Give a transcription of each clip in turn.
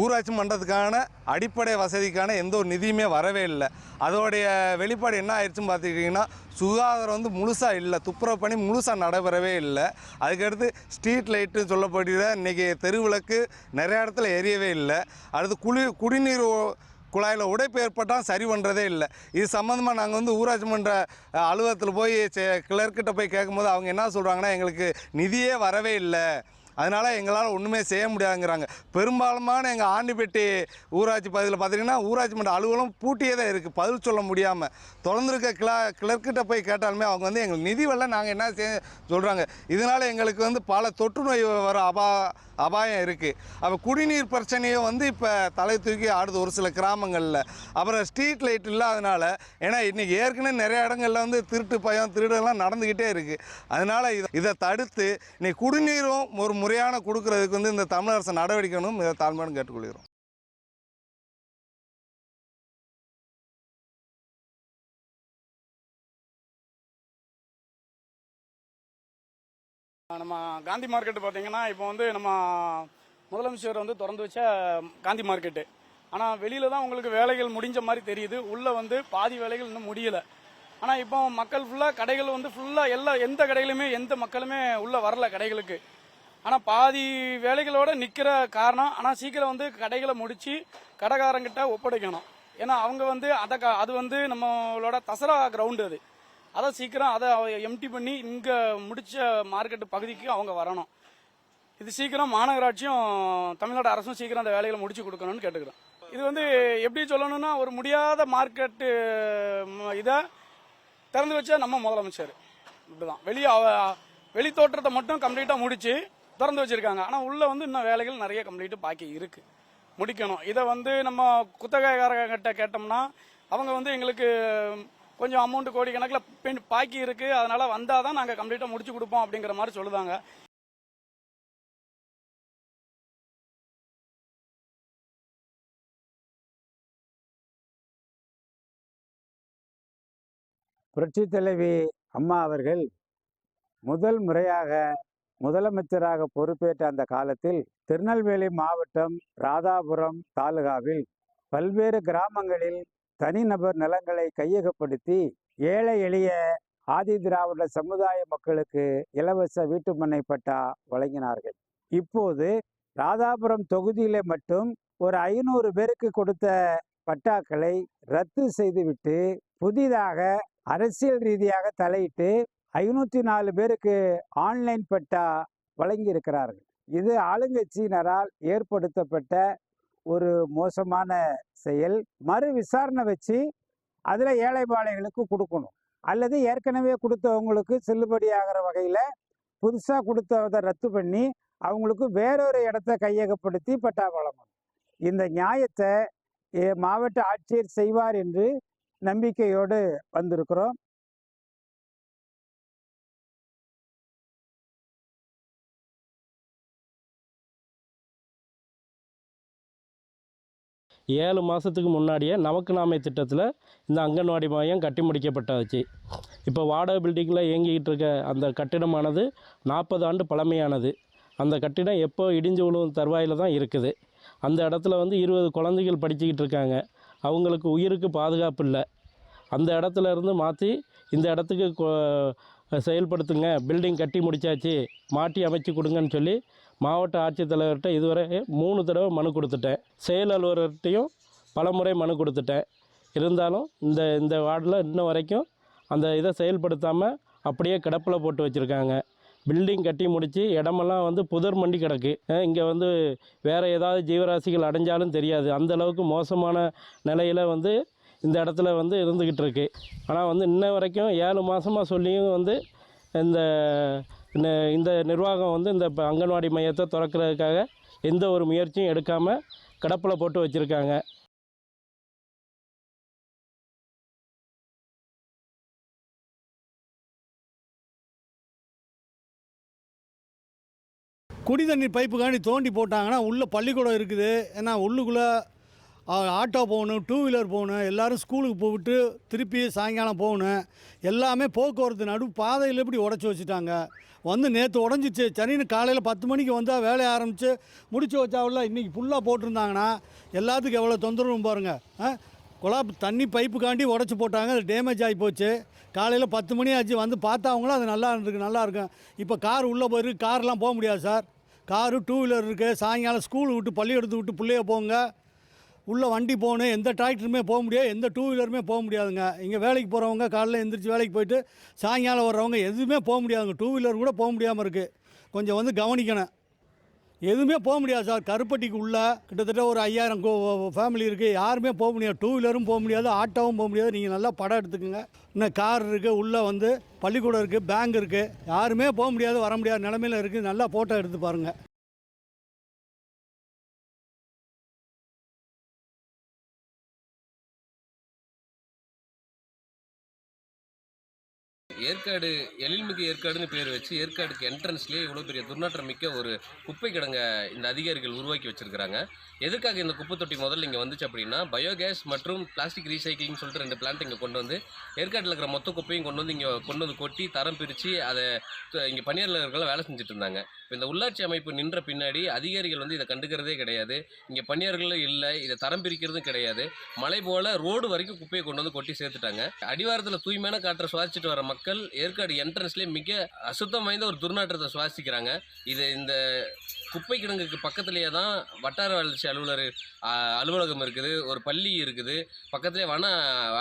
ஊராட்சி மன்றத்துக்கான அடிப்படை வசதிக்கான எந்த ஒரு நிதியுமே வரவே இல்லை. அதோடைய வெளிப்பாடு என்ன ஆயிடுச்சுன்னு பார்த்துக்கிட்டிங்கன்னா, சுகாதாரம் வந்து முழுசாக இல்லை, துப்புரவு பணி முழுசாக நடைபெறவே இல்லை. அதுக்கடுத்து ஸ்ட்ரீட் லைட்டு சொல்லப்படுகிற இன்றைக்கி தெருவிளக்கு நிறையா இடத்துல எரியவே இல்லை. அடுத்து குடிநீர் குழாயில் உடைப்பு ஏற்பட்டால் சரி பண்ணுறதே இல்லை. இது சம்மந்தமாக நாங்கள் வந்து ஊராட்சி மன்ற அலுவலகத்தில் போய் கிளர்க்கிட்ட போய் கேட்கும்போது அவங்க என்ன சொல்கிறாங்கன்னா, எங்களுக்கு நிதியே வரவே இல்லை, அதனால் எங்களால் ஒன்றுமே செய்ய முடியாதுங்கிறாங்க. பெரும்பாலுமான எங்கள் ஆண்டிப்பட்டி ஊராட்சி பகுதியில் பார்த்திங்கன்னா ஊராட்சி மன்ற அலுவலகம் பூட்டியே தான் இருக்குது, பதில் சொல்ல முடியாமல். தொடர்ந்துருக்க கிளர்க்கிட்ட போய் கேட்டாலுமே அவங்க வந்து எங்களுக்கு நிதி வரல, நாங்கள் என்ன செய்ய சொல்கிறாங்க. இதனால் எங்களுக்கு வந்து பல தொற்று நோய் வர அபாயம் இருக்குது. அப்போ குடிநீர் பிரச்சனையை வந்து இப்போ தலை தூக்கி ஆடுது ஒரு சில கிராமங்களில். அப்புறம் ஸ்ட்ரீட் லைட் இல்லாதனால, ஏன்னா இன்றைக்கி ஏற்கனவே நிறைய இடங்களில் வந்து திருட்டு பயம் திருடெல்லாம் நடந்துக்கிட்டே இருக்குது. அதனால் இதை தடுத்து இன்றைக்கி குடிநீரும் ஒரு முறையான கொடுக்கறதுக்கு வந்து இந்த தமிழக அரசு நடவடிக்கைணும் இதை தாழ்மையான கேட்டுக்கொள்கிறோம். நம்ம காந்தி மார்க்கெட்டு பார்த்தீங்கன்னா, இப்போ வந்து நம்ம முதலமைச்சர் வந்து திறந்து வச்ச காந்தி மார்க்கெட்டு. ஆனால் வெளியில தான் உங்களுக்கு வேலைகள் முடிஞ்ச மாதிரி தெரியுது, உள்ளே வந்து பாதி வேலைகள் இன்னும் முடியலை. ஆனால் இப்போ மக்கள் ஃபுல்லாக கடைகள் வந்து ஃபுல்லாக எந்த கடைகளுமே எந்த மக்களுமே உள்ளே வரல கடைகளுக்கு. ஆனால் பாதி வேலைகளோடு நிற்கிற காரணம், ஆனால் சீக்கிரம் வந்து கடைகளை முடித்து கடைக்காரங்கிட்ட ஒப்படைக்கணும். ஏன்னா அவங்க வந்து அது வந்து நம்மளோட தசரா கிரவுண்டு அதை சீக்கிரம் அதை எம்டி பண்ணி இங்கே முடிச்ச மார்க்கெட்டு பகுதிக்கு அவங்க வரணும். இது சீக்கிரம் மாநகராட்சியும் தமிழ்நாடு அரசும் சீக்கிரம் அந்த வேலைகளை முடிச்சு கொடுக்கணும்னு கேட்டுக்கிறோம். இது வந்து எப்படி சொல்லணும்னா, ஒரு முடியாத மார்க்கெட்டு இதை திறந்து வச்ச நம்ம முதலமைச்சர் இப்படிதான் வெளி தோற்றத்தை மட்டும் கம்ப்ளீட்டாக முடிச்சு திறந்து வச்சிருக்காங்க. ஆனால் உள்ள வந்து இன்னும் வேலைகள் நிறைய கம்ப்ளீட்டு பாக்கி இருக்கு, முடிக்கணும். இதை வந்து நம்ம குத்தகைக்காரங்கிட்ட கேட்டோம்னா அவங்க வந்து எங்களுக்கு கொஞ்சம் அமௌண்ட் கோடி கணக்கில் பாக்கி இருக்கு, அதனால வந்தால் தான் நாங்கள் கம்ப்ளீட்டாக முடிச்சு கொடுப்போம் அப்படிங்கிற மாதிரி சொல்லுதாங்க. புரட்சி தலைவி அம்மா அவர்கள் முதல் முறையாக முதலமைச்சராக பொறுப்பேற்ற அந்த காலத்தில் திருநெல்வேலி மாவட்டம் ராதாபுரம் தாலுகாவில் பல்வேறு கிராமங்களில் தனிநபர் நிலங்களை கையகப்படுத்தி ஏழை எளிய ஆதி திராவிட சமுதாய மக்களுக்கு இலவச வீட்டுமனை பட்டா வழங்கினார்கள். இப்போது ராதாபுரம் தொகுதியில மட்டும் ஒரு 500 பேருக்கு கொடுத்த பட்டாக்களை ரத்து செய்துவிட்டு புதிதாக அரசியல் ரீதியாக தலையிட்டு 504 பேருக்கு ஆன்லைன் பட்டா வழங்கி இருக்கிறார்கள். இது ஆளுங்கட்சியினரால் ஏற்படுத்தப்பட்ட ஒரு மோசமான செயல். மறு விசாரணை வச்சு அதில் ஏழை பாளைகளுக்கு கொடுக்கணும், அல்லது ஏற்கனவே கொடுத்தவங்களுக்கு செல்லுபடியாகிற வகையில் புதுசாக கொடுத்ததை ரத்து பண்ணி அவங்களுக்கு வேறொரு இடத்த கையகப்படுத்தி பட்டா வழங்கணும். இந்த நியாயத்தை மாவட்ட ஆட்சியர் செய்வார் என்று நம்பிக்கையோடு வந்திருக்கிறோம். ஏழு மாதத்துக்கு முன்னாடியே நமக்கு நாமே திட்டத்தில் இந்த அங்கன்வாடி மையம் கட்டி முடிக்கப்பட்டாச்சு. இப்போ வாடகை பில்டிங்கில் இயங்கிக்கிட்டு இருக்க அந்த கட்டிடமானது 40 ஆண்டு பழமையானது. அந்த கட்டிடம் எப்போ இடிஞ்சு விழுவும் தருவாயில் தான் இருக்குது. அந்த இடத்துல வந்து 20 குழந்தைகள் படிச்சுக்கிட்டு இருக்காங்க, அவங்களுக்கு உயிருக்கு பாதுகாப்பு இல்லை. அந்த இடத்துல இருந்து மாற்றி இந்த இடத்துக்கு செயல்படுத்துங்க, பில்டிங் கட்டி முடித்தாச்சு, மாட்டி அமைச்சு கொடுங்கன்னு சொல்லி மாவட்ட ஆட்சித்தலைவர்கிட்ட இதுவரை 3 தடவை மனு கொடுத்துட்டேன். செயல் அலுவலர்கிட்டையும் பல முறை மனு கொடுத்துட்டேன். இருந்தாலும் இந்த வார்டில் இன்ன வரைக்கும் அந்த இதை செயல்படுத்தாமல் அப்படியே கிடப்பில் போட்டு வச்சுருக்காங்க. பில்டிங் கட்டி முடித்து இடமெல்லாம் வந்து புதர் மண்டி கிடக்கு. இங்கே வந்து வேறு ஏதாவது ஜீவராசிகள் அடைஞ்சாலும் தெரியாது, அந்தளவுக்கு மோசமான நிலையில் வந்து இந்த இடத்துல வந்து இருந்துக்கிட்டு இருக்கு. ஆனால் வந்து இன்ன வரைக்கும் 7 மாதமாக சொல்லியும் வந்து இந்த நிர்வாகம் வந்து இந்த அங்கன்வாடி மையத்தை திறக்கிறதுக்காக எந்த ஒரு முயற்சியும் எடுக்காமல் கிடப்பில் போட்டு வச்சுருக்காங்க. குடி தண்ணீர் பைப்புக்காண்டி தோண்டி போட்டாங்கன்னா உள்ளே பள்ளிக்கூடம் இருக்குது. ஏன்னா உள்ளுக்குள்ளே ஆட்டோ போகணும், 2 வீலர் போகணும், எல்லோரும் ஸ்கூலுக்கு போய்விட்டு திருப்பி சாயங்காலம் போகணும். எல்லாமே போக்குவரத்து நடு பாதையில் எப்படி உடச்சி வச்சுட்டாங்க. வந்து நேற்று உடஞ்சிச்சு. சரின்னு காலையில் 10 மணிக்கு வந்தால் வேலையை ஆரம்பித்து முடிச்சு வச்சாவில் இன்றைக்கி ஃபுல்லாக போட்டிருந்தாங்கன்னா எல்லாத்துக்கும் எவ்வளோ தொந்தரவு பாருங்கள். தண்ணி பைப்புக்காண்டி உடச்சி போட்டாங்க, அது டேமேஜ் ஆகி போச்சு. காலையில் 10 மணி ஆச்சு, வந்து பார்த்தாவங்களும் அது நல்லா இருக்கும். இப்போ கார் உள்ளே போயிருக்கு, கார்லாம் போக முடியாது சார். காரு 2 வீலர் இருக்குது. சாயங்காலம் ஸ்கூல் விட்டு பள்ளிக்கூடத்துக்கு விட்டு பிள்ளைய போங்க, உள்ளே வண்டி போகணும். எந்த டிராக்டருமே போக முடியாது, எந்த 2 வீலருமே போக முடியாதுங்க. இங்கே வேலைக்கு போகிறவங்க காலையில் எந்திரிச்சு வேலைக்கு போயிட்டு சாயங்காலம் வர்றவங்க எதுவுமே போக முடியாதுங்க. 2 வீலர் கூட போக முடியாமல் இருக்குது. கொஞ்சம் வந்து கவனிக்கணும். எதுவுமே போக முடியாது சார். கருப்பட்டிக்கு உள்ள கிட்டத்தட்ட ஒரு 5000 ஃபேமிலி இருக்குது. யாருமே போக முடியாது. 2 வீலரும் போக முடியாது, ஆட்டோவும் போக முடியாது. நீங்கள் நல்லா படம் எடுத்துக்கோங்க. இன்னும் கார் இருக்குது, உள்ளே வந்து பள்ளிக்கூடம் இருக்குது, பேங்க் இருக்குது. யாருமே போக முடியாது, வர முடியாத நிலமையில் இருக்குது. நல்லா ஃபோட்டோ எடுத்து பாருங்கள். ஏற்காடு எழில்மிகு ஏற்காடுன்னு பேர் வச்சு ஏற்காடுக்கு என்ட்ரன்ஸ்லேயே இவ்வளோ பெரிய துர்நாற்றம் மிக்க ஒரு குப்பை கிடங்க இந்த அதிகாரிகள் உருவாக்கி வச்சிருக்காங்க. எதுக்காக இந்த குப்பை தொட்டி முதல்ல இங்கே வந்துச்சு அப்படின்னா, பயோகேஸ் மற்றும் பிளாஸ்டிக் ரீசைக்கிளிங் சொல்லிட்டு 2 பிளான்ட் இங்கே கொண்டு வந்து ஏற்காட்டில் இருக்கிற மொத்த குப்பையும் கொண்டு வந்து கொட்டி தரம் பிரித்து அதை இங்கே பணியாளர்கள் வேலை செஞ்சுட்டு இருந்தாங்க. இப்போ இந்த உள்ளாட்சி அமைப்பு நின்ற பின்னாடி அதிகாரிகள் வந்து இதை கண்டுக்கிறதே கிடையாது. இங்கே பணியாளர்களும் இல்லை, இதை தரம் பிரிக்கிறதும் கிடையாது. மலை போல் ரோடு வரைக்கும் குப்பையை கொண்டு வந்து கொட்டி சேர்த்துட்டாங்க. அடிவாரத்தில் தூய்மையான காற்றை சுவாசிச்சுட்டு வர மக்கள் ஏற்காடு என்ட்ரன்ஸ்லேயே மிக அசுத்தம் வாய்ந்த ஒரு துர்நாற்றத்தை சுவாசிக்கிறாங்க. இது இந்த குப்பை கிடங்குக்கு பக்கத்துலேயே தான் வட்டார வளர்ச்சி அலுவலகம் இருக்குது, ஒரு பள்ளி இருக்குது, பக்கத்துலேயே வன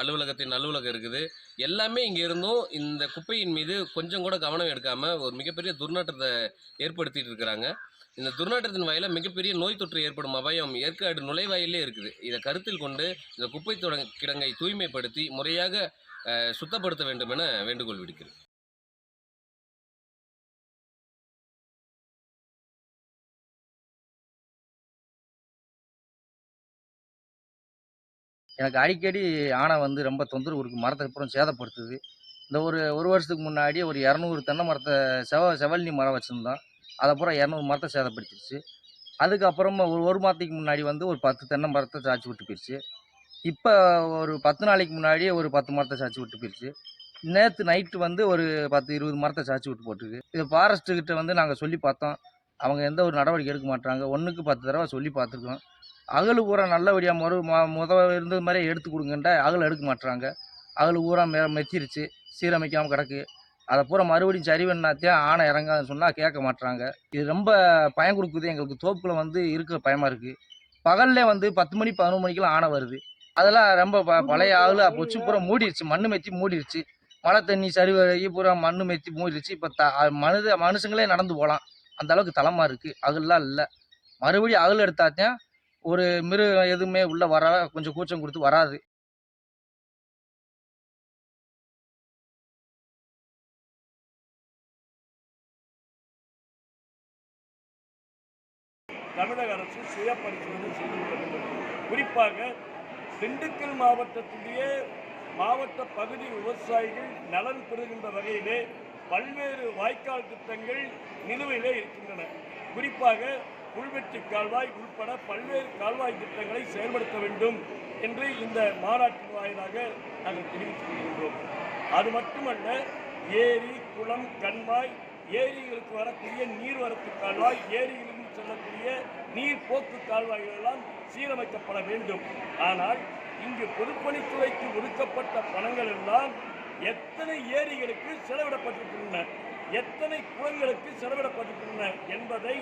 அலுவலகத்தின் அலுவலகம் இருக்குது. எல்லாமே இங்கே இருந்தும் இந்த குப்பையின் மீது கொஞ்சம் கூட கவனம் எடுக்காமல் ஒரு மிகப்பெரிய துர்நாற்றத்தை ஏற்படுத்திட்டு இருக்கிறாங்க. இந்த துர்நாற்றத்தின் வாயில மிகப்பெரிய நோய் தொற்று ஏற்படும் அபாயம் ஏற்காடு நுழைவாயிலே இருக்குது. இதை கருத்தில் கொண்டு இந்த குப்பை கிடங்கை தூய்மைப்படுத்தி முறையாக சுத்தப்படுத்த வேண்டும் என வேண்டுகோள் விடுக்கிறேன். எனக்கு அடிக்கடி யானை வந்து ரொம்ப தொந்தரவு இருக்குது, மரத்தை அப்புறம் சேதப்படுத்துது. இந்த ஒரு வருஷத்துக்கு முன்னாடி ஒரு 200 தென்னை மரத்தை செவல்னி மரம் வச்சுருந்தோம். அதை அப்புறம் 200 மரத்தை சேதப்படுத்திடுச்சு. அதுக்கப்புறமா ஒரு மாதத்துக்கு முன்னாடி வந்து ஒரு 10 தென்னை மரத்தை சாய்ச்சி விட்டு போயிடுச்சு. இப்போ ஒரு 10 நாளைக்கு முன்னாடி ஒரு 10 மரத்தை சாய்ச்சி விட்டு போயிடுச்சு. நேற்று நைட்டு வந்து ஒரு 10-20 மரத்தை சாய்ச்சி விட்டு போட்டுருக்கு. இது ஃபாரஸ்ட்டுக்கிட்ட வந்து நாங்கள் சொல்லி பார்த்தோம், அவங்க எந்த ஒரு நடவடிக்கை எடுக்க மாட்டாங்க. 1க்கு 10 தடவை சொல்லி பார்த்துருக்கோம். அகல் பூரா நல்லபடியாக முதல்ல இருந்தது மாதிரியே எடுத்து கொடுங்கன்ட்டா அகல் எடுக்க மாட்டுறாங்க. அகல் பூரா மெச்சிருச்சு, சீரமைக்காமல் கிடக்கு. அதை பூரா மறுபடியும் சரி பண்ணாத்தையும் ஆனை இறங்காதுன்னு சொன்னால் கேட்க மாட்டுறாங்க. இது ரொம்ப பயம் கொடுக்குது. எங்களுக்கு தோப்பில் வந்து இருக்கிற பயமாக இருக்குது. பகல்லே வந்து 10 மணி 11 மணிக்கெலாம் ஆனை வருது. அதெல்லாம் ரொம்ப பழைய ஆகல போச்சு, பூரா மூடிடுச்சு, மண்ணு மெத்தி மூடிடுச்சு. மழை தண்ணி சரிவகி பூரா மண்ணு மெத்தி மூடிடுச்சு. இப்போ மனுஷங்களே நடந்து போகலாம், அந்த அளவுக்கு தளமாக இருக்குது. அகல்லாம் இல்லை. மறுபடியும் அகல் எடுத்தாத்தான் ஒரு மிருகம் எதுவுமே உள்ளே கொஞ்சம் கூச்சம் கொடுத்து வராது. தமிழக அரசு சுய பரிசோதனை செய்து கொள்ள வேண்டும். குறிப்பாக திண்டுக்கல் மாவட்டத்திலேயே மாவட்ட பகுதி விவசாயிகள் நலன் பெறுகின்ற வகையிலே பல்வேறு வாய்க்கால் திட்டங்கள் நிலுவையிலே இருக்கின்றன. குறிப்பாக புல்வெட்டி கால்வாய் உட்பட பல்வேறு கால்வாய் திட்டங்களை செயல்படுத்த வேண்டும் என்று இந்த மாநாட்டின் வாயிலாக நாங்கள் தெரிவித்துக் கொள்கின்றோம். அது மட்டுமல்ல, ஏரி, குளம், கண்மாய், ஏரிகளுக்கு வரக்கூடிய நீர்வரத்து கால்வாய், ஏரிகளிலிருந்து செல்லக்கூடிய நீர் போக்கு கால்வாய்கள் எல்லாம் சீரமைக்கப்பட வேண்டும். ஆனால் இங்கு பொதுப்பணித்துறைக்கு ஒதுக்கப்பட்ட பணங்கள் எல்லாம் எத்தனை ஏரிகளுக்கு செலவிடப்பட்டிருக்கின்றன, எத்தனை குளங்களுக்கு செலவிடப்பட்டிருக்கின்றன என்பதை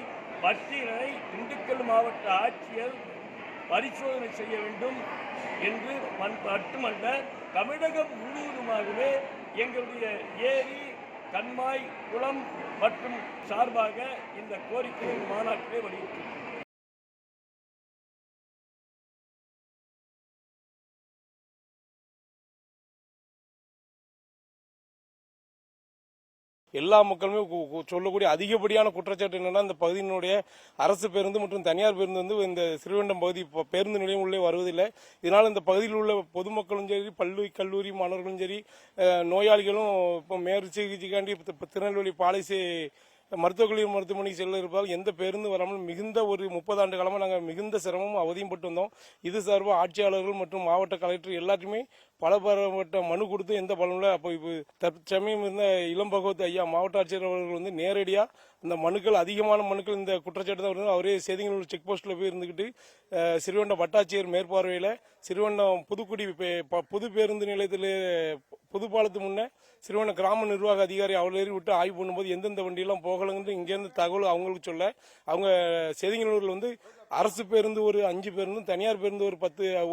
பட்டியலை திண்டுக்கல் மாவட்ட ஆட்சியர் பரிசோதனை செய்ய வேண்டும் என்று மட்டுமல்ல, தமிழகம் முழுவதுமாகவே எங்களுடைய ஏரி, கண்மாய், குளம் மற்றும் சார்பாக இந்த கோரிக்கையை மாநாட்டிலே வலியுறுத்தி எல்லா மக்களுமே சொல்லக்கூடிய அதிகப்படியான குற்றச்சாட்டு என்னன்னா, இந்த பகுதியினுடைய அரசு பேருந்து மற்றும் தனியார் பேருந்து வந்து இந்த சிறுவண்டம் பகுதி பேருந்து நிலையம் உள்ளே வருவதில்லை. இதனால் இந்த பகுதியில் உள்ள பொதுமக்களும் சரி, பள்ளி கல்லூரி மாணவர்களும் சரி, நோயாளிகளும் இப்போ மேற் சிகிச்சைக்காண்டி திருநெல்வேலி பாலிசி மருத்துவக் கல்லூரி மருத்துவமனைக்கு செல்ல இருப்பதால் எந்த பேருந்து வராமல் மிகுந்த ஒரு 30 ஆண்டு காலமாக நாங்கள் மிகுந்த சிரமமும் அவதியும் பட்டு வந்தோம். இது சார்பாக ஆட்சியாளர்கள் மற்றும் மாவட்ட கலெக்டர் எல்லாத்தையுமே பலப்பட்ட மனு கொடுத்து எந்த பலனும் இல்லை. அப்போ இப்போ தற்சமயம் இருந்த இளம் பகவத் ஐயா மாவட்ட ஆட்சியர் அவர்கள் வந்து நேரடியாக இந்த மனுக்கள் அதிகமான மனுக்கள் இந்த குற்றச்சாட்டு தான் வருது. அவரே சேதிங்களூர் செக் போஸ்ட்டில் போய் இருந்துக்கிட்டு சிறுவண்டம் வட்டாட்சியர் மேற்பார்வையில் சிறுவண்டம் புதுக்குடி புது பேருந்து நிலையத்தில் புதுப்பாலத்து முன்னே சிறுவண்டம் கிராம நிர்வாக அதிகாரி அவள் ஏறி விட்டு ஆய்வு பண்ணும்போது எந்தெந்த வண்டியெல்லாம் போகலங்கிறது இங்கேருந்து தகவல் அவங்களுக்கு சொல்ல அவங்க சேதிங்களூரில் வந்து அரசு பேருந்து ஒரு 5 பேருந்தும் தனியார் பேருந்து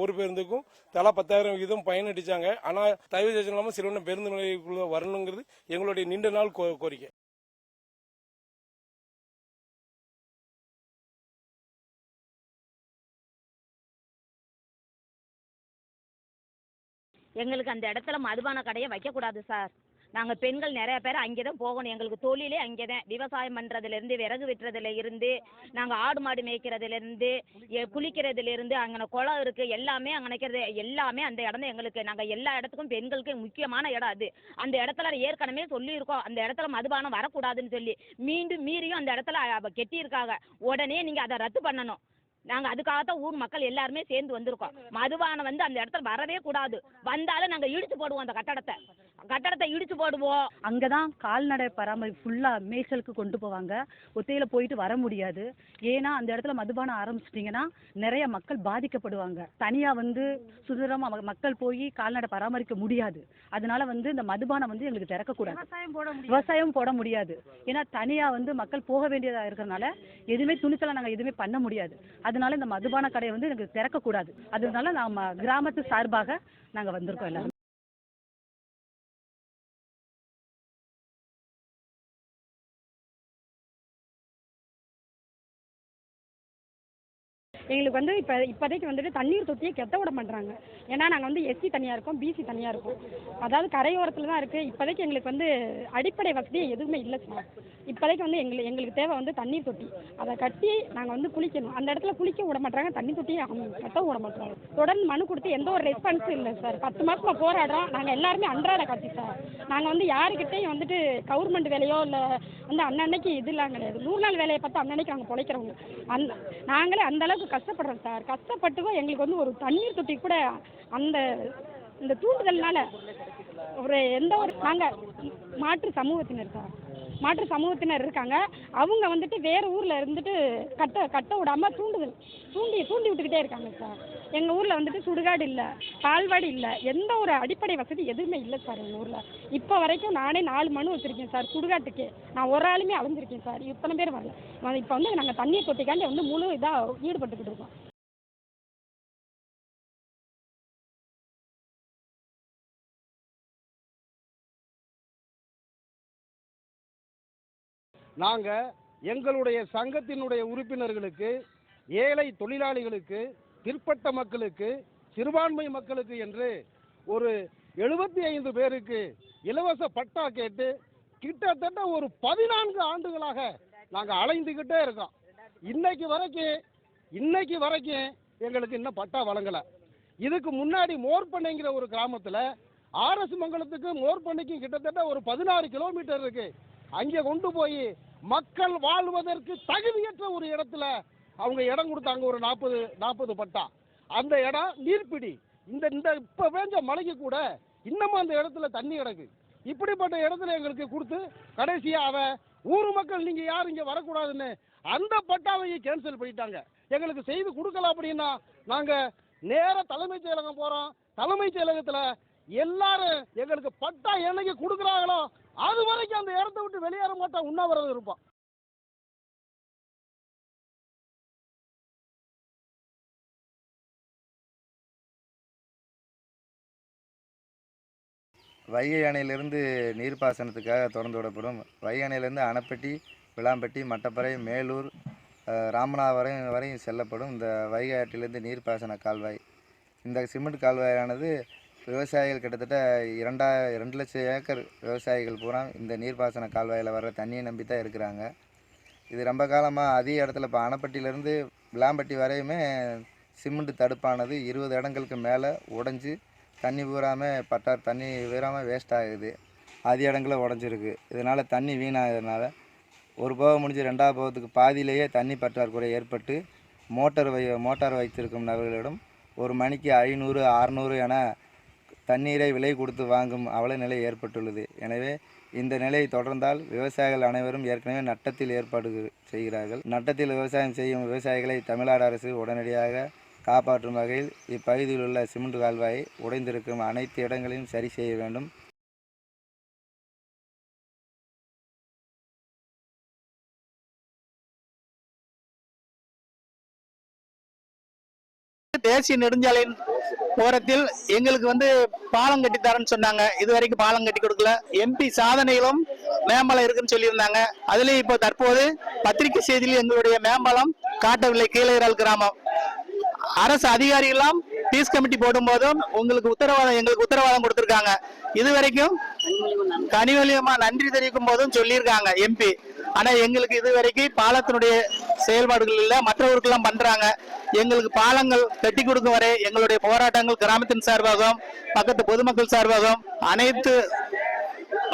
ஒரு பேருந்துக்கும் தலா 10,000 வீதம் பயனடிச்சாங்க. ஆனால் தயவு செய்து இல்லாமல் சிறுவண்டம் பேருந்து நிலையக்குள்ள வரணுங்கிறது எங்களுடைய நீண்ட நாள் கோரிக்கை. எங்களுக்கு அந்த இடத்துல மதுபான கடையை வைக்கக்கூடாது சார். நாங்கள் பெண்கள் நிறைய பேர் அங்கே தான் போகணும். எங்களுக்கு தொழிலே அங்கே தான். விவசாயம் பண்ணுறதுலேருந்து விறகு வெட்டுறதுல இருந்து நாங்கள் ஆடு மாடு மேய்க்கிறதுலேருந்து குளிக்கிறதுலேருந்து அங்கே குளம் இருக்குது எல்லாமே அங்கே நிற்கிறது எல்லாமே அந்த இடம் தான் எங்களுக்கு. நாங்கள் எல்லா இடத்துக்கும் பெண்களுக்கு முக்கியமான இடம் அது. அந்த இடத்துல ஏற்கனவே சொல்லியிருக்கோம் அந்த இடத்துல மதுபானம் வரக்கூடாதுன்னு சொல்லி மீறியும் அந்த இடத்துல கெட்டியிருக்காங்க. உடனே நீங்கள் அதை ரத்து பண்ணணும். நாங்கள் அதுக்காகத்தான் ஊர் மக்கள் எல்லாருமே சேர்ந்து வந்திருக்கோம். மதுபானம் வந்து அந்த இடத்துல வரவே கூடாது. வந்தாலும் நாங்கள் இடிச்சு போடுவோம். அந்த கட்டடத்தை இடிச்சு போடுவோம். அங்கே தான் கால்நடை பராமரிப்பு ஃபுல்லாக மேய்ச்சலுக்கு கொண்டு போவாங்க. ஒத்தையில் போயிட்டு வர முடியாது. ஏன்னா அந்த இடத்துல மதுபானம் ஆரம்பிச்சிட்டிங்கன்னா நிறைய மக்கள் பாதிக்கப்படுவாங்க. தனியாக வந்து சுதந்திரமாக மக்கள் போய் கால்நடை பராமரிக்க முடியாது. அதனால வந்து இந்த மதுபானம் வந்து எங்களுக்கு திறக்கக்கூடாது. விவசாயம் போட முடியாது. ஏன்னா தனியாக வந்து மக்கள் போக வேண்டியதாக இருக்கிறதுனால எதுவுமே துணிச்சலாக நாங்கள் எதுவுமே பண்ண முடியாது. அதனால இந்த மதுபான கடையை வந்து எனக்கு திறக்கக்கூடாது. அதனால நம்ம கிராமத்து சார்பாக நாங்கள் வந்திருக்கோம் எல்லாரும். எங்களுக்கு வந்து இப்போதைக்கு வந்துட்டு தண்ணீர் தொட்டியை கெட்ட விட மாட்டாங்க. ஏன்னா நாங்கள் வந்து எஸ்சி தனியாக இருக்கோம், பிசி தனியாக இருக்கோம். அதாவது கரையோரத்தில் தான் இருக்குது. இப்போதைக்கு எங்களுக்கு வந்து அடிப்படை வசதி எதுவுமே இல்லை சார். இப்போதைக்கு வந்து எங்களுக்கு தேவை வந்து தண்ணீர் தொட்டி. அதை கட்டி நாங்கள் வந்து குளிக்கணும். அந்த இடத்துல குளிக்க விட மாட்டாங்க, தண்ணி தொட்டியை கட்ட விட மாட்டாங்க. தொடர்ந்து மனு கொடுத்து எந்த ஒரு ரெஸ்பான்ஸும் இல்லை சார். 10 மாதமாக போராடுறோம். நாங்கள் எல்லாருமே அன்றாட காட்சி சார். நாங்கள் வந்து யாருக்கிட்டையும் வந்துட்டு கவர்மெண்ட் வேலையோ இல்லை வந்து அன்னன்னைக்கு இதெல்லாம் கிடையாது. 100 நாள் வேலையை பார்த்து அன்னன்னைக்கு நாங்கள் பிழைக்கிறவங்க. நாங்களே அந்த அளவுக்கு கஷ்டப்படுறோம் சார். கஷ்டப்பட்டுக்கும் எங்களுக்கு வந்து ஒரு தண்ணீர் தொட்டி கூட இந்த தூண்டுதல்னால எந்த ஒரு நாங்கள் மாற்று சமூகத்தினர் சார். மாற்று சமூகத்தினர் இருக்காங்க. அவங்க வந்துட்டு வேறு ஊரில் இருந்துட்டு கட்ட விடாமல் தூண்டி விட்டுக்கிட்டே இருக்காங்க சார். எங்கள் ஊரில் வந்துட்டு சுடுகாடு இல்லை, பால்வாடி இல்லை, எந்த ஒரு அடிப்படை வசதி எதுவுமே இல்லை சார் எங்கள் ஊரில். இப்போ வரைக்கும் நானே 4 மனு வச்சுருக்கேன் சார் சுடுகாட்டுக்கு. நான் ஒரு ஆளுமே அலைஞ்சிருக்கேன் சார். இத்தனை பேர் வரல. இப்போ வந்து நாங்கள் தண்ணீர் தொட்டிக்காண்டி வந்து முழு இதாக ஈடுபட்டுக்கிட்டு இருக்கோம். நாங்கள் எங்களுடைய சங்கத்தினுடைய உறுப்பினர்களுக்கு, ஏழை தொழிலாளிகளுக்கு, பிற்பட்ட மக்களுக்கு, சிறுபான்மை மக்களுக்கு என்று ஒரு 75 பேருக்கு இலவச பட்டா கேட்டு கிட்டத்தட்ட ஒரு 14 ஆண்டுகளாக நாங்கள் அலைந்துக்கிட்டே இருக்கோம். இன்னைக்கு வரைக்கும் எங்களுக்கு இன்னும் பட்டா வழங்கலை. இதுக்கு முன்னாடி மோர்பண்ணைங்கிற ஒரு கிராமத்தில் ஆர்எஸ் மங்கலத்துக்கு மோர்பண்ணைக்கு கிட்டத்தட்ட ஒரு 16 கிலோமீட்டர் இருக்கு. அங்கே கொண்டு போய் மக்கள் வாழ்வதற்கு தகுதியற்ற ஒரு இடத்துல அவங்க இடம் கொடுத்தாங்க. ஒரு 40 பட்டா. அந்த இடம் நீர்ப்பிடி. இந்த இப்போ வேஞ்ச மழைக்கு கூட இன்னமும் அந்த இடத்துல தண்ணி கிடக்கு. இப்படிப்பட்ட இடத்துல எங்களுக்கு கொடுத்து கடைசியாக ஊர் மக்கள் நீங்கள் யாரும் இங்கே வரக்கூடாதுன்னு அந்த பட்டாவையை கேன்சல் பண்ணிட்டாங்க. எங்களுக்கு செய்து கொடுக்கல அப்படின்னா நாங்கள் நேராக தலைமைச் செயலகம் போகிறோம். தலைமைச் செயலகத்தில் எல்லாரும் எங்களுக்கு பட்டா என்னைக்கு கொடுக்குறாங்களோ அது வரைக்கும் அந்த இடத்த விட்டு வெளியேற மாட்டோம். உண்ணாவிரதம் இருப்போம். வைகை அணையிலிருந்து நீர்ப்பாசனத்துக்காக திறந்து விடப்படும். வைகை அணையிலிருந்து அணைப்பட்டி, விளாம்பட்டி, மட்டப்பறை, மேலூர், ராமநாதபுரம் வரையும் செல்லப்படும் இந்த வைகை ஆற்றிலிருந்து நீர்ப்பாசன கால்வாய். இந்த சிமெண்ட் கால்வாயானது விவசாயிகள் கிட்டத்தட்ட 2 லட்சம் ஏக்கர் விவசாயிகள் பூரா இந்த நீர்ப்பாசன கால்வாயில் வர்ற தண்ணியை நம்பி தான் இருக்கிறாங்க. இது ரொம்ப காலமாக அதிக இடத்துல இப்போ அணைப்பட்டியிலேருந்து விளாம்பட்டி வரையுமே சிமெண்ட் தடுப்பானது 20 இடங்களுக்கு மேலே உடஞ்சி தண்ணி தண்ணி பூராமல் வேஸ்ட் ஆகுது. அதிக இடங்களில் உடஞ்சிருக்கு. இதனால் தண்ணி வீணாகிறதுனால ஒரு போகம் முடிஞ்சு ரெண்டாவது போகத்துக்கு பாதியிலேயே தண்ணி பற்றாக்குறை ஏற்பட்டு மோட்டார் வைத்திருக்கும் நபர்களிடம் ஒரு மணிக்கு 500 600 என தண்ணீரை விலை கொடுத்து வாங்கும் அவல நிலை ஏற்பட்டுள்ளது. எனவே இந்த நிலை தொடர்ந்தால் விவசாயிகள் அனைவரும் ஏற்கனவே நட்டத்தில் ஏற்பாடு செய்கிறார்கள். நட்டத்தில் விவசாயம் செய்யும் விவசாயிகளை தமிழ்நாடு அரசு உடனடியாக காப்பாற்றும் வகையில் இப்பகுதியில் உள்ள சிமெண்ட் கால்வாயை உடைந்திருக்கும் அனைத்து இடங்களையும் சரி செய்ய வேண்டும். தேசிய நெடுஞ்சாலையின் ஓரத்தில் எங்களுக்கு பாலம் கட்டி தரேன்னு சொன்னாங்க. இது வரைக்கும் பாலம் கட்டி கொடுக்கல. எம்பி சாதனைகளும் மேம்பாலம் இருக்குன்னு சொல்லியிருந்தாங்க. அதுலயும் இப்போ தற்போது பத்திரிகை செய்தியில் எங்களுடைய மேம்பாலம் காட்டவில்லை. கீழேரால் கிராமம் அரசு அதிகாரிகளும் பீஸ் கமிட்டி போடும் போதும் எங்களுக்கு உத்தரவாதம் கொடுத்திருக்காங்க. இதுவரைக்கும் கனிமொழியமா நன்றி தெரிவிக்கும் போதும் சொல்லியிருக்காங்க எம்பி. ஆனா எங்களுக்கு இதுவரைக்கும் பாலத்தினுடைய செயல்பாடுகள் இல்லை. மற்றவர்களுக்கெல்லாம் பண்றாங்க. எங்களுக்கு பாலங்கள் கட்டி கொடுக்கும் வரை எங்களுடைய போராட்டங்கள் கிராமத்தின் சார்பாகவும் பக்கத்து பொதுமக்கள் சார்பாகவும் அனைத்து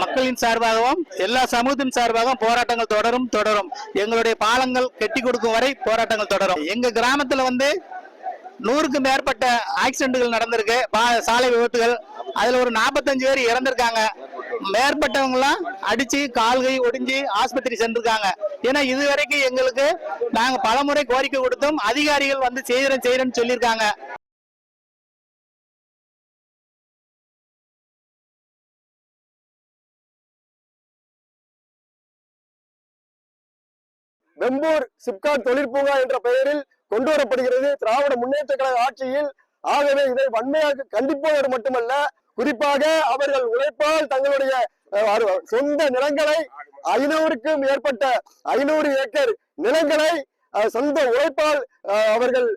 மக்களின் சார்பாகவும் எல்லா சமூகத்தின் சார்பாகவும் போராட்டங்கள் தொடரும். எங்களுடைய பாலங்கள் கட்டி கொடுக்கும் வரை போராட்டங்கள் தொடரும். எங்க கிராமத்துல 100க்கும் மேற்பட்ட ஆக்சிடென்ட்கள் நடந்திருக்கு, சாலை விபத்துகள். அதுல ஒரு 45 பேர் இறந்திருக்காங்க. மேற்பட்டவங்க எல்லாம் அடிச்சு கால்கை ஒடிஞ்சு ஆஸ்பத்திரி சென்றிருக்காங்க. ஏன்னா இதுவரைக்கும் எங்களுக்கு நாங்க பலமுறை கோரிக்கை கொடுத்தோம். அதிகாரிகள் செய்யறேன்னு சொல்லியிருக்காங்க. வெம்பூர் சிப்காட் தொழிற்பூங்கா என்ற பெயரில் கொண்டு வரப்படுகிறது திராவிட முன்னேற்ற கழக ஆட்சியில். ஆகவே இதை வன்மையாக கண்டிப்பதோடு மட்டுமல்ல, குறிப்பாக அவர்கள் உழைப்பால் தங்களுடைய சொந்த நிலங்களை 500க்கும் மேற்பட்ட 500 ஏக்கர் நிலங்களை சொந்த உழைப்பால் அவர்கள்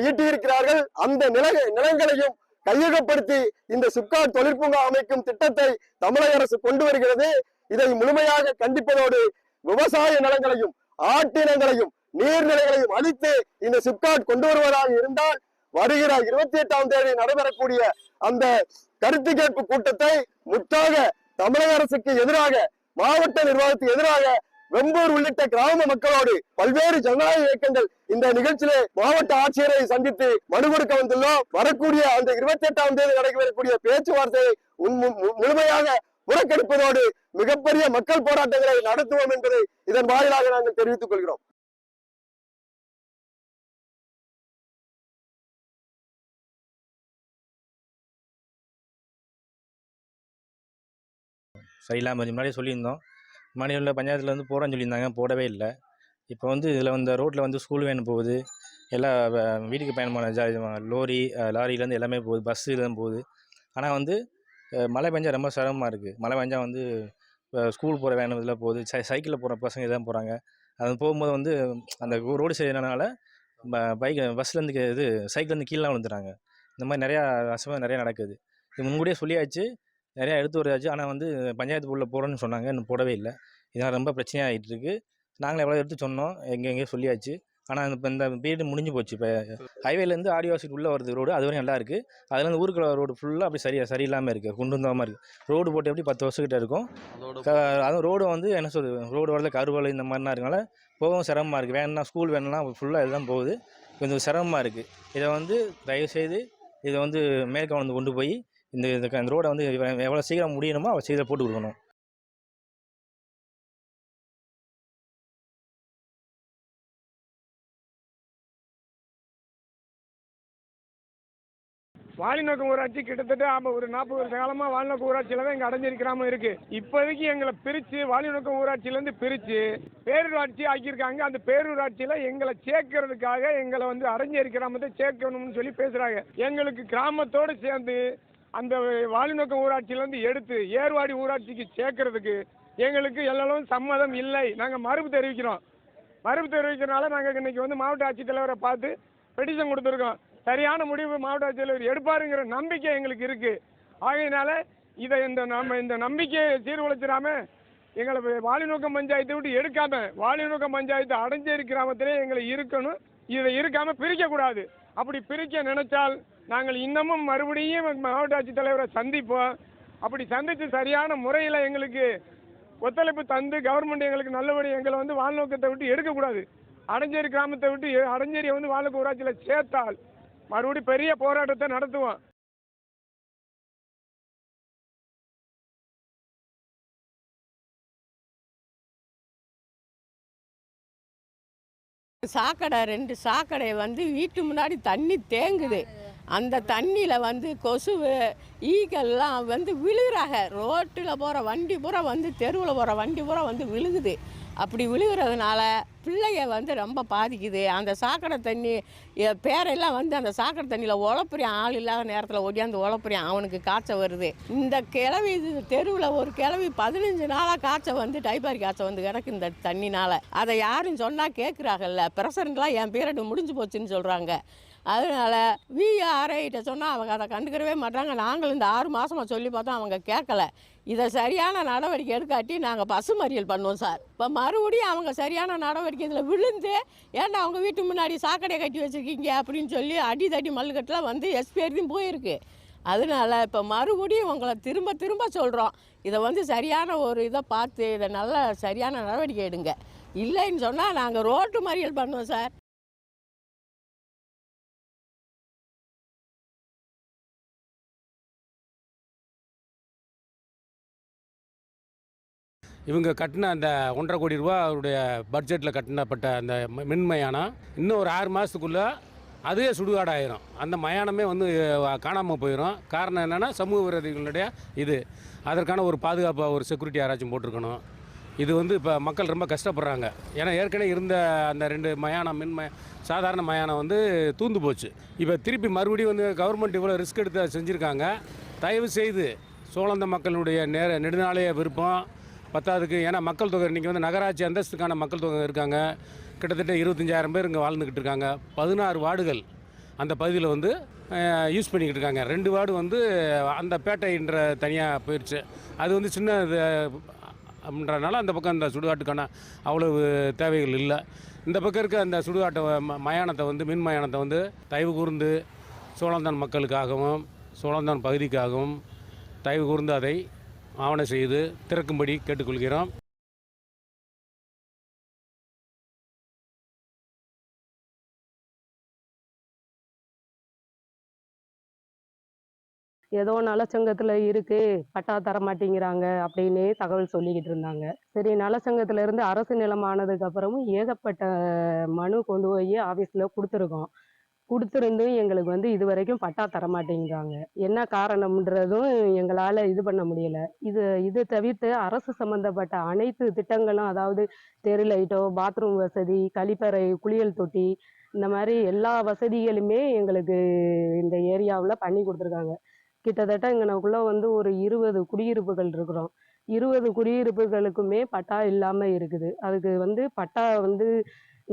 ஈட்டியிருக்கிறார்கள். அந்த நிலங்களையும் கையகப்படுத்தி இந்த சிப்காட் தொழிற்பூங்கா அமைக்கும் திட்டத்தை தமிழக அரசு கொண்டு வருகிறது. இதை முழுமையாக கண்டிப்பதோடு விவசாய நிலங்களையும் ஆட்டினங்களையும் நீர்நிலைகளையும் அழித்து இந்த சிப்காட் கொண்டு வருவதாக இருந்தால் வருகிற 28ஆம் தேதி நடைபெறக்கூடிய அந்த கருத்து கேட்பு கூட்டத்தை முற்றாக தமிழக அரசுக்கு எதிராக, மாவட்ட நிர்வாகத்துக்கு எதிராக வெம்பூர் உள்ளிட்ட கிராம மக்களோடு பல்வேறு ஜனநாயக இயக்கங்கள் இந்த நிகழ்ச்சியிலே மாவட்ட ஆட்சியரை சந்தித்து மனு கொடுக்க வந்துள்ளோம். வரக்கூடிய அந்த 28ஆம் தேதி நடைபெறக்கூடிய பேச்சுவார்த்தையை முழுமையாக புறக்கணிப்பதோடு மிகப்பெரிய மக்கள் போராட்டங்களை நடத்துவோம் என்பதை இதன் வாயிலாக நாங்கள் தெரிவித்துக் கொள்கிறோம். சரியில்லாமல் முன்னாடியே சொல்லியிருந்தோம். முன்னாடி உள்ள பஞ்சாயத்தில் போகிறோன்னு சொல்லியிருந்தாங்க, போடவே இல்லை. இப்போ இதில் ரோட்டில் ஸ்கூல் வேன் போகுது, எல்லா வீட்டுக்கு பயணமான லாரியிலேருந்து எல்லாமே போகுது, பஸ்ஸுலேருந்து போகுது. ஆனால் மழை பெஞ்சால் ரொம்ப சிரமமாக இருக்குது. மழை பெஞ்சால் ஸ்கூல் போகிற வேன் இதில் போகுது, சைக்கிளில் போகிற பசங்க இதான் போகிறாங்க. அது போகும்போது அந்த ரோடு சரியினால பஸ்லேருந்து சைக்கிள்லேருந்து கீழே விழுந்துறாங்க. இந்த மாதிரி நிறையா அசம்பாவிதம் நிறையா நடக்குது. இது முன்கூடியே சொல்லியாச்சு, நிறையா எடுத்து வரையாச்சு. ஆனால் பஞ்சாயத்து உள்ள போகிறோன்னு சொன்னாங்க, இன்னும் போடவே இல்லை. இதனால் ரொம்ப பிரச்சனையாக ஆகிட்டு இருக்குது. நாங்களும் எவ்வளோ எடுத்து சொன்னோம், எங்கெங்கேயோ சொல்லியாச்சு. ஆனால் இப்போ இந்த பீரியட் முடிஞ்சு போச்சு. இப்போ ஹைவேலேருந்து ஆடியோசிட்டி உள்ளே வருது ரோடு, அது வரையும் நல்லா இருக்குது. அதுலேருந்து ஊருக்குள்ள ரோடு ஃபுல்லாக அப்படி சரியில்லாமல் இருக்குது, குண்டுந்தமாக இருக்குது. ரோடு போட்டு எப்படி 10 வருஷக்கிட்ட இருக்கும். அதுவும் ரோடு என்ன சொல்லுது, ரோடு வரல கருவல் இந்த மாதிரிலாம் இருக்கனால போகவும் சிரமமாக இருக்குது. வேணும்னா ஸ்கூல் வேணும்னா ஃபுல்லாக இதுதான் போகுது. கொஞ்சம் சிரமமாக இருக்குது. இதை தயவுசெய்து இதை மேற்கவனம் கொண்டு போய் இந்த ரோடை எவ்வளோ சீக்கிரம் முடியணுமோ அவ்வளோ சீக்கிரம் போட்டு கொடுக்கணும். வாலிநோக்கம் ஊராட்சி கிட்டத்தட்ட ஒரு 40 வருஷ காலமாக வாலிநோக்கம் ஊராட்சியில் தான் இங்கே அடைஞ்சிருக்கிறாம இருக்குது. இப்போதைக்கு எங்களை பிரித்து வாலிநோக்கம் ஊராட்சியிலேருந்து பிரித்து பேரூராட்சி ஆக்கியிருக்காங்க. அந்த பேரூராட்சியில் எங்களை சேர்க்கறதுக்காக எங்களை அடைஞ்சேரி கிராமத்தை சேர்க்கணும்னு சொல்லி பேசுகிறாங்க. எங்களுக்கு கிராமத்தோடு சேர்ந்து அந்த வாலிநோக்கம் ஊராட்சியிலேருந்து எடுத்து ஏர்வாடி ஊராட்சிக்கு சேர்க்கறதுக்கு எங்களுக்கு எல்லாம் சம்மதம் இல்லை. நாங்கள் மறுப்பு தெரிவிக்கிறோம். மறுப்பு தெரிவிக்கிறனால நாங்கள் இன்னைக்கு மாவட்ட ஆட்சித்தலைவரை பார்த்து பெட்டிஷன் கொடுத்துருக்கோம். சரியான முடிவு மாவட்ட ஆட்சித்தலைவர் எடுப்பாருங்கிற நம்பிக்கை எங்களுக்கு இருக்குது. ஆகையினால இதை இந்த நம்பிக்கையை சீர்குலைச்சிடாம எங்களை வாலிநோக்கம் பஞ்சாயத்தை விட்டு எடுக்காம வாலிநோக்கம் பஞ்சாயத்து அடைஞ்சேரி கிராமத்திலே எங்களை இருக்கணும். இதை இருக்காமல் பிரிக்கக்கூடாது. அப்படி பிரிக்க நினைச்சால் நாங்கள் இன்னமும் மறுபடியும் மாவட்ட ஆட்சித்தலைவரை சந்திப்போம். அப்படி சந்தித்து சரியான முறையில் எங்களுக்கு ஒத்துழைப்பு தந்து கவர்மெண்ட் எங்களுக்கு நல்லபடி எங்களை வந்து வாழ்நோக்கத்தை விட்டு எடுக்கக்கூடாது. அடஞ்சேரி கிராமத்தை விட்டு அடஞ்சேரியை வந்து வாழ்நோக்கு ஊராட்சியில் சேர்த்தால் மறுபடியும் பெரிய போராட்டத்தை நடத்துவோம். சாக்கடை 2 சாக்கடை வந்து வீட்டு முன்னாடி தண்ணி தேங்குது. அந்த தண்ணியில் வந்து கொசுவு ஈக்கெல்லாம் வந்து விழுகிறாங்க. ரோட்டில் போகிற வண்டி பூரா வந்து தெருவில் போகிற வண்டி பூரா வந்து விழுகுது. அப்படி விழுகிறதுனால பிள்ளைய வந்து ரொம்ப பாதிக்குது. அந்த சாக்கடை தண்ணி பேரெல்லாம் வந்து அந்த சாக்கடை தண்ணியில் உழப்புறியான், ஆள் இல்லாத நேரத்தில் ஒடியாந்து உழப்புறியான், அவனுக்கு காய்ச்சல் வருது. இந்த கிழவி தெருவில் ஒரு கிழவி 15 நாளாக காய்ச்சல் வந்து டைபாரி காய்ச்சல் வந்து கிடக்கு இந்த தண்ணினால். அதை யாரும் சொன்னால் கேட்குறாங்கல்ல. பிரசிடண்ட்லாம் என் பீரியட் முடிஞ்சு போச்சுன்னு சொல்கிறாங்க. அதனால் விஆர்ஐகிட்ட சொன்னால் அவங்க அதை கண்டுக்கிறவே மாட்டாங்க. நாங்களும் இந்த 6 மாதமாக சொல்லி பார்த்தோம், அவங்க கேட்கல. இதை சரியான நடவடிக்கை எடுக்காட்டி நாங்கள் பசு மறியல் பண்ணுவோம் சார். இப்போ மறுபடியும் அவங்க சரியான நடவடிக்கை இதில் விழுந்து ஏன்னா அவங்க வீட்டு முன்னாடி சாக்கடையை கட்டி வச்சுருக்கீங்க அப்படின்னு சொல்லி அடிதடி மல்லுக்கட்டெலாம் வந்து எஸ்பிஆர்த்தையும் போயிருக்கு. அதனால இப்போ மறுபடியும் உங்களை திரும்ப திரும்ப சொல்கிறோம், இதை வந்து சரியான ஒரு இதை பார்த்து இதை நல்ல சரியான நடவடிக்கை எடுங்க. இல்லைன்னு சொன்னால் நாங்கள் ரோட்டு மறியல் பண்ணுவோம் சார். இவங்க கட்டின அந்த 1.5 கோடி ரூபா அவருடைய பட்ஜெட்டில் கட்டினப்பட்ட அந்த மின் மயானம் இன்னும் ஒரு 6 மாதத்துக்குள்ளே அதுவே சுடுகாடாயிரும். அந்த மயானமே வந்து காணாமல் போயிடும். காரணம் என்னென்னா சமூக விரோதிகளுடைய இது. அதற்கான ஒரு பாதுகாப்பாக ஒரு செக்யூரிட்டி யாராச்சும் போட்டிருக்கணும். இது வந்து இப்போ மக்கள் ரொம்ப கஷ்டப்படுறாங்க. ஏன்னா ஏற்கனவே இருந்த அந்த 2 மயானம் சாதாரண மயானம் வந்து தூந்து போச்சு. இப்போ திருப்பி மறுபடியும் வந்து கவர்மெண்ட் இவ்வளோ ரிஸ்க் எடுத்து செஞ்சுருக்காங்க. தயவு செய்து சோழந்த மக்களுடைய நெடுநாளைய விருப்பம் பத்தாவதுக்கு. ஏன்னா மக்கள் தொகை இன்றைக்கி வந்து நகராட்சி அந்தஸ்துக்கான மக்கள் தொகை இருக்காங்க. கிட்டத்தட்ட 25,000 பேர் இங்கே வாழ்ந்துக்கிட்டு இருக்காங்க. 16 வார்டுகள் அந்த பகுதியில் வந்து யூஸ் பண்ணிக்கிட்டு இருக்காங்க. 2 வார்டு வந்து அந்த பேட்டைன்ற தனியாக போயிடுச்சு. அது வந்து சின்ன அப்படின்றனால அந்த பக்கம் அந்த சுடுகாட்டுக்கான அவ்வளவு தேவைகள் இல்லை. இந்த பக்கம் இருக்க அந்த சுடுகாட்டை மயானத்தை வந்து மின் மயானத்தை வந்து தயவு கூர்ந்து சோழந்தான் மக்களுக்காகவும் சோழந்தான் பகுதிக்காகவும் தயவு கூர்ந்து அதை ஆவணம் செய்து திறக்கும்படி கேட்டுக்கொள்கிறோம். ஏதோ நலச்சங்கத்தில் இருக்குது, பட்டா தர மாட்டேங்கிறாங்க அப்படின்னே தகவல் சொல்லிக்கிட்டு இருந்தாங்க. சரி, நலச்சங்கத்துல இருந்து அரசு நிலமானதுக்கு அப்புறமும் ஏகப்பட்ட மனு கொண்டு போய் ஆஃபீஸில் கொடுத்துருந்தும் எங்களுக்கு வந்து இது வரைக்கும் பட்டா தர மாட்டேங்கிறாங்க. என்ன காரணம்ன்றதும் எங்களால் இது பண்ண முடியல. இது தவிர்த்து அரசு சம்மந்தப்பட்ட அனைத்து திட்டங்களும், அதாவது தெரு லைட்டோ, பாத்ரூம் வசதி, கழிப்பறை, குளியல் தொட்டி, இந்த மாதிரி எல்லா வசதிகளுமே எங்களுக்கு இந்த ஏரியாவில் பண்ணி கொடுத்துருக்காங்க. கிட்டத்தட்ட இங்கனக்குள்ளே வந்து ஒரு 20 குடியிருப்புகள் இருக்கிறோம். 20 குடியிருப்புகளுக்குமே பட்டா இல்லாமல் இருக்குது. அதுக்கு வந்து பட்டா வந்து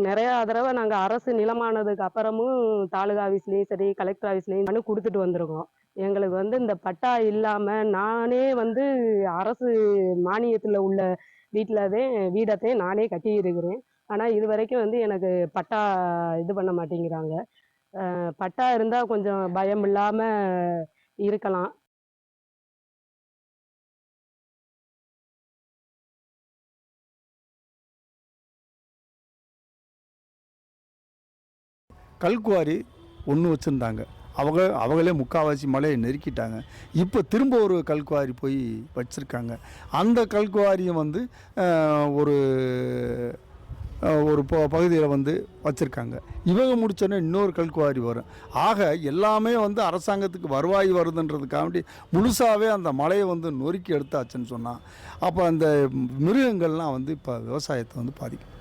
நிறையா தடவை நாங்கள் அரசு நிலமானதுக்கு அப்புறமும் தாலுகா ஆஃபீஸ்லேயும் சரி, கலெக்டர் ஆஃபீஸ்லேயும் மனு கொடுத்துட்டு வந்திருக்கோம். எங்களுக்கு வந்து இந்த பட்டா இல்லாமல் நானே வந்து அரசு மானியத்தில் உள்ள வீடத்தையும் நானே கட்டியிருக்கிறேன். ஆனால் இது வரைக்கும் வந்து எனக்கு பட்டா இது பண்ண மாட்டேங்கிறாங்க. பட்டா இருந்தால் கொஞ்சம் பயம் இல்லாமல் இருக்கலாம். கல்குவாரி ஒன்று வச்சுருந்தாங்க. அவங்களே முக்கால்வாசி மலையை நெருக்கிட்டாங்க. இப்போ திரும்ப ஒரு கல்குவாரி போய் வச்சுருக்காங்க. அந்த கல்குவாரியும் வந்து ஒரு பகுதியில் வந்து வச்சுருக்காங்க. இவங்க முடிச்சோன்னே இன்னொரு கல்குவாரி வரும். ஆக எல்லாமே வந்து அரசாங்கத்துக்கு வருவாய் வருதுன்றதுக்காண்டி முழுசாகவே அந்த மலையை வந்து நொறுக்கி எடுத்தாச்சுன்னு சொன்னால் அப்போ அந்த மிருகங்கள்லாம் வந்து இப்போ விவசாயத்தை வந்து பாதிக்கும்.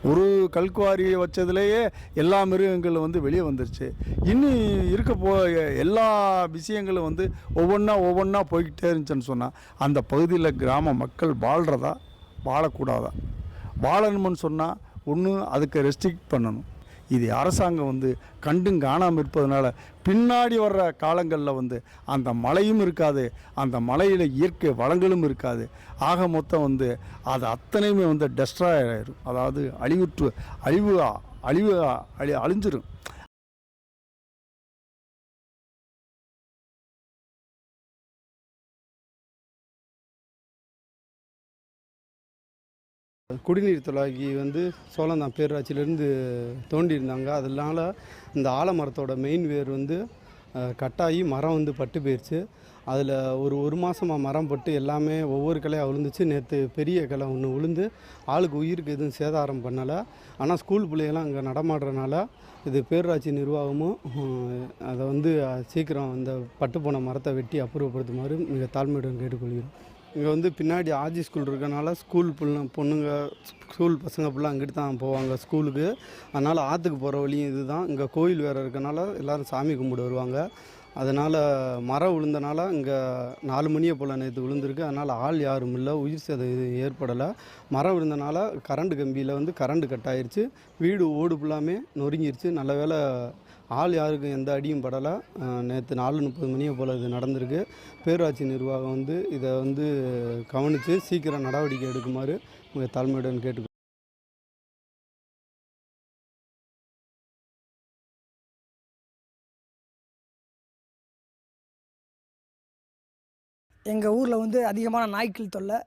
ஒரு கல்குவாரியை வச்சதுலேயே எல்லா மிருகங்களும் வந்து வெளியே வந்துருச்சு. இன்னும் எல்லா விஷயங்களும் வந்து ஒவ்வொன்றா போய்கிட்டே இருந்துச்சுன்னு சொன்னால் அந்த பகுதியில் கிராம மக்கள் வாழ்கிறதா வாழக்கூடாதா? வாழணும்னு சொன்னால் ஒன்று அதுக்கு ரெஸ்ட்ரிக்ட் பண்ணணும். இது அரசாங்கம் வந்து கண்டும் காணாமல் இருப்பதனால பின்னாடி வர்ற காலங்களில் வந்து அந்த மழையும் இருக்காது, அந்த மலையில் இயற்கை வளங்களும் இருக்காது. ஆக மொத்தம் வந்து அது அத்தனையுமே வந்து டெஸ்ட்ராய் ஆயிடும். அதாவது அழிஞ்சிரும். குடிநீர் தொலாகி வந்து சோழந்தான் பேரூராட்சியிலேருந்து தோண்டியிருந்தாங்க. அதனால இந்த ஆலமரத்தோட மெயின் வேர் வந்து கட்டாகி மரம் வந்து பட்டு போயிடுச்சு. அதில் ஒரு மாதமாக மரம் பட்டு எல்லாமே ஒவ்வொரு கிளையாக விழுந்துச்சு. நேற்று பெரிய கிளை ஒன்று விழுந்து ஆளுக்கு உயிருக்கு எதுவும் சேதாரம் பண்ணலை. ஆனால் ஸ்கூல் பிள்ளைகள்லாம் அங்கே நடமாடுறனால இது பேரூராட்சி நிர்வாகமும் அதை வந்து சீக்கிரம் இந்த பட்டு போன மரத்தை வெட்டி அப்புறப்படுத்துமாறு மிக தாழ்மையுடன் கேட்டுக்கொள்கிறோம். இங்கே வந்து பின்னாடி ஆர்ஜி ஸ்கூல் இருக்கனால ஸ்கூல் பொண்ணுங்க ஸ்கூல் பசங்க ஃபுல்லாக அங்கிட்டு தான் போவாங்க ஸ்கூலுக்கு. அதனால் ஆற்றுக்கு போகிற வழியும் இது தான். இங்கே கோயில் வேறு இருக்கனால எல்லோரும் சாமி கும்பிட வருவாங்க. அதனால் மரம் விழுந்தனால இங்கே 4 மணியை போல் நேற்று விழுந்திருக்கு. அதனால் ஆள் யாரும் இல்லை, உயிர் சேதம் எதுவும் ஏற்படலை. மரம் விழுந்தனால கரண்ட் கம்பியில் வந்து கரண்ட் கட் ஆயிடுச்சு. வீடு ஓடு ஃபுல்லாமே நொறுங்கிருச்சு. நல்ல வேளை ஆள் யாருக்கும் எந்த அடியும் படலை. நேற்று 4:30 மணியை போல் இது நடந்திருக்கு. பேரூராட்சி நிர்வாகம் வந்து இதை வந்து கவனித்து சீக்கிரம் நடவடிக்கை எடுக்குமாறு உங்கள் தாழ்மையுடன் கேட்டுக்கொள்கிறேன். எங்கள் ஊரில் வந்து அதிகமான நாய்க்கள் தொல்லை.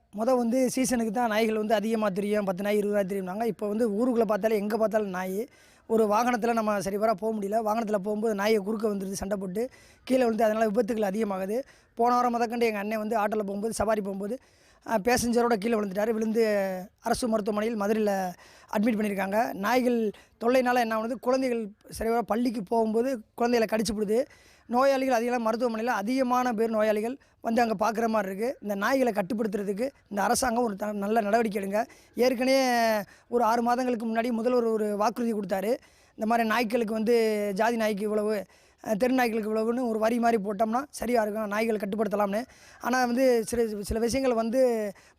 வந்து சீசனுக்கு தான் நாய்கள் வந்து அதிகமாக தெரியும். 10 நாய் 20 நாய் தெரியும்னாங்க. இப்போ வந்து ஊருக்குள்ளே பார்த்தாலே எங்கே பார்த்தாலும் நாய். ஒரு வாகனத்தில் நம்ம சரிவர போக முடியல. வாகனத்தில் போகும்போது நாயை குறுக்க வந்துடுது, சண்டை போட்டு கீழே விழுந்து. அதனால் விபத்துகள் அதிகமாகுது. போன வாரம் முதற்கண்டு எங்கள் அண்ணன் வந்து ஆட்டோவில் போகும்போது சவாரி போகும்போது பேசஞ்சரோட கீழே விழுந்துட்டார். விழுந்து அரசு மருத்துவமனையில் மதுரையில் அட்மிட் பண்ணியிருக்காங்க. நாய்கள் தொல்லைனால் என்ன ஆகுது, குழந்தைகள் சரிவர பள்ளிக்கு போகும்போது குழந்தைகளை கடிச்சுப்படுது. நோயாளிகள் அதிகமாக மருத்துவமனையில் அதிகமான பேர் நோயாளிகள் வந்து அங்கே பார்க்குற மாதிரி இருக்குது. இந்த நாய்களை கட்டுப்படுத்துறதுக்கு இந்த அரசாங்கம் ஒரு நல்ல நடவடிக்கை எடுங்க. ஏற்கனவே ஒரு 6 மாதங்களுக்கு முன்னாடி முதல்வர் ஒரு வாக்குறுதி கொடுத்தாரு. இந்த மாதிரி நாய்க்களுக்கு வந்து ஜாதி நாய்க்கு இவ்வளவு, தெரு நாய்களுக்கு இவ்வளவுன்னு ஒரு வரி மாதிரி போட்டோம்னா சரியாக இருக்கும், நாய்களை கட்டுப்படுத்தலாம்னு. ஆனால் வந்து சில விஷயங்கள் வந்து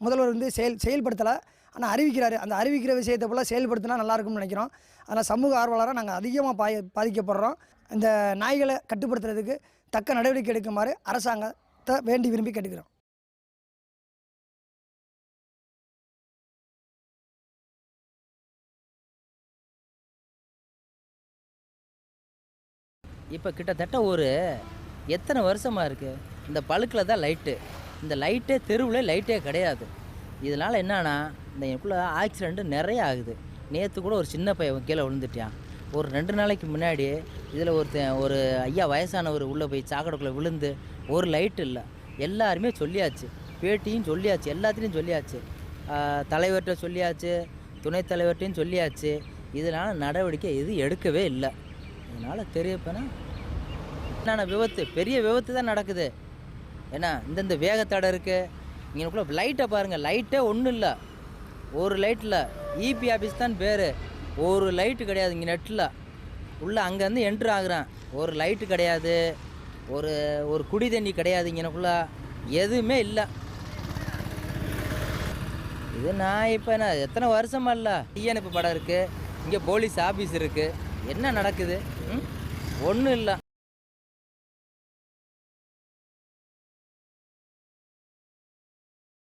முதல்வர் வந்து செயல்படுத்தலை. ஆனால் அறிவிக்கிறாரு. அந்த அறிவிக்கிற விஷயத்தை போல் செயல்படுத்தினா நல்லாயிருக்கும்னு நினைக்கிறோம். அதனால் சமூக ஆர்வலராக நாங்கள் அதிகமாக பாதிக்கப்படுறோம். இந்த நாய்களை கட்டுப்படுத்துறதுக்கு தக்க நடவடிக்கை எடுக்குமாறு அரசாங்கத்தை வேண்டி விரும்பி கேட்டுக்கிறோம். இப்போ கிட்டத்தட்ட ஒரு எத்தனை வருஷமாக இருக்குது இந்த பழுக்கில் தான் லைட்டு. இந்த லைட்டே தெருவில் லைட்டே கிடையாது. இதனால் என்னன்னா இந்த எனக்குள்ளே ஆக்சிடெண்ட்டு நிறைய ஆகுது. நேற்று கூட ஒரு சின்ன பையன் கீழே விழுந்துட்டான். ஒரு 2 நாளைக்கு முன்னாடி இதில் ஒரு ஐயா வயசானவர் உள்ளே போய் சாக்கடைக்குள்ளே விழுந்து ஒரு லைட் இல்லை. எல்லாருமே சொல்லியாச்சு, பேட்டியும் சொல்லியாச்சு, எல்லாத்துலேயும் சொல்லியாச்சு, தலைவர்கிட்ட சொல்லியாச்சு, துணைத் தலைவர்கிட்டையும் சொல்லியாச்சு. இதனால் நடவடிக்கை எதுவும் எடுக்கவே இல்லை. இதனால் தெரியப்போனா என்னென்ன விபத்து, பெரிய விபத்து தான் நடக்குது. ஏன்னா இந்தந்த வேகத்தடை இருக்குது. இங்கேக்குள்ளே லைட்டை பாருங்கள், லைட்டே ஒன்றும் இல்லை. ஒரு லைட்டில் இபி ஆஃபீஸ் தான் பேர். ஒரு லைட்டு கிடையாது இங்கே நெட்டில். உள்ளே அங்கேருந்து என்ட்ரு ஆகுறான். ஒரு லைட்டு கிடையாது, ஒரு குடி தண்ணி கிடையாது இங்கேக்குள்ளே, எதுவுமே இல்லை. இது நான் இப்போ என்ன எத்தனை வருஷமா இல்லை. தீயணைப்பு படம் இருக்குது, இங்கே போலீஸ் ஆஃபீஸ் இருக்குது. என்ன நடக்குது? ஒன்றும் இல்லை.